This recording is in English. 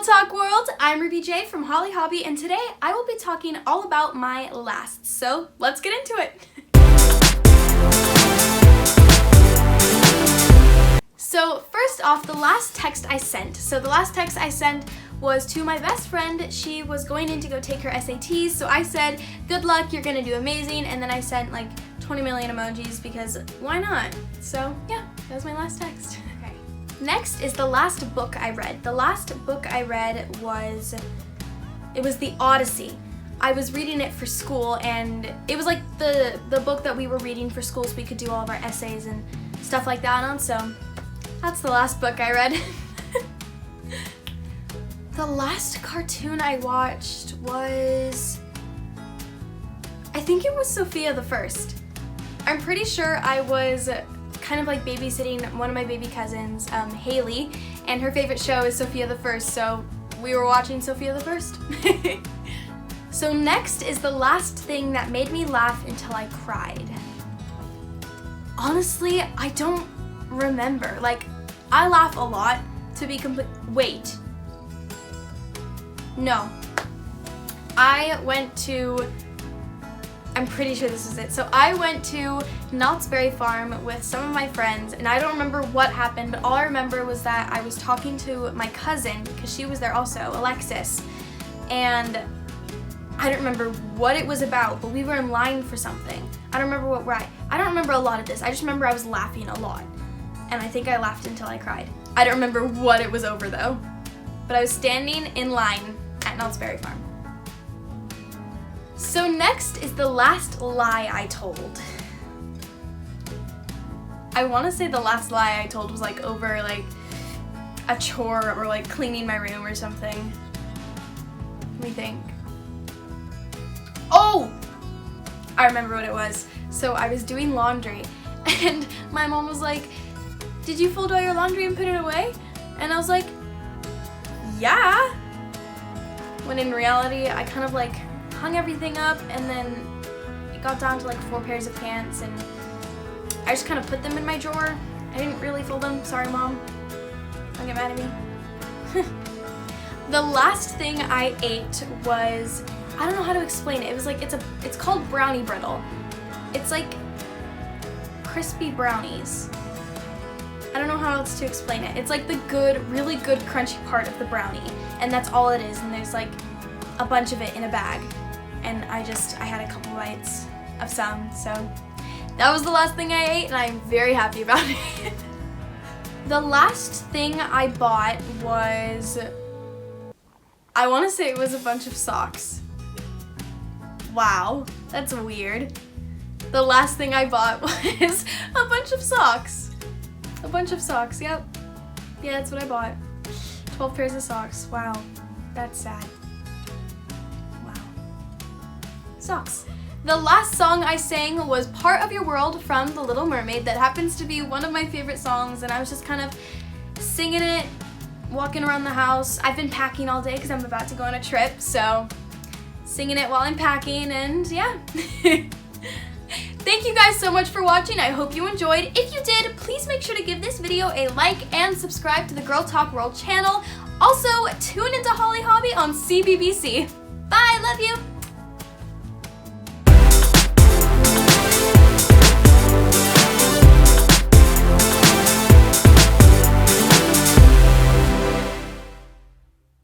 Girl Talk World, I'm Ruby J from Hobbie, and today I will be talking all about my lasts. So let's get into it. So first off, the last text I sent. So the last text I sent was to my best friend. She was going in to go take her SATs, so I said, good luck, you're gonna do amazing, and then I sent like 20 million emojis because why not? So yeah, that was my last text. Okay. Next is the last book I read. The last book I read was The Odyssey. I was reading it for school, and it was like the book that we were reading for school so we could do all of our essays and stuff like that on, so that's the last book I read. The last cartoon I watched was, I think it was Sophia the First. I'm pretty sure I was kind of like babysitting one of my baby cousins, Haley, and her favorite show is Sophia the First, so we were watching Sophia the First. So next is the last thing that made me laugh until I cried. Honestly, I don't remember. Like, I laugh a lot, to be complete. Wait. No. I'm pretty sure this is it. So I went to Knott's Berry Farm with some of my friends, and I don't remember what happened, but all I remember was that I was talking to my cousin, because she was there also, Alexis, and I don't remember what it was about, but we were in line for something. I don't remember what ride. I don't remember a lot of this. I just remember I was laughing a lot, and I think I laughed until I cried. I don't remember what it was over though, but I was standing in line at Knott's Berry Farm. So next is the last lie I told. I want to say the last lie I told was like over like a chore or like cleaning my room or something. Let me think. Oh! I remember what it was. So I was doing laundry and my mom was like, did you fold all your laundry and put it away? And I was like, yeah. When in reality, I kind of like hung everything up, and then it got down to like 4 pairs of pants, and I just kind of put them in my drawer. I didn't really fold them. Sorry, Mom. Don't get mad at me. The last thing I ate was, I don't know how to explain it. It was like, it's called brownie brittle. It's like crispy brownies. I don't know how else to explain it. It's like the good, really good crunchy part of the brownie, and that's all it is, and there's like a bunch of it in a bag, and I had a couple bites of some, so that was the last thing I ate, and I'm very happy about it. The last thing I bought was, I want to say it was a bunch of socks. Wow, that's weird. The last thing I bought was a bunch of socks. A bunch of socks, yep. Yeah, that's what I bought. 12 pairs of socks. Wow, that's sad. Wow. Socks. The last song I sang was Part of Your World from The Little Mermaid. That happens to be one of my favorite songs, and I was just kind of singing it, walking around the house. I've been packing all day because I'm about to go on a trip, so singing it while I'm packing, and yeah. Thank you guys so much for watching. I hope you enjoyed. If you did, please make sure to give this video a like and subscribe to the Girl Talk World channel. Also, tune into Hobbie on CBBC. Bye, love you.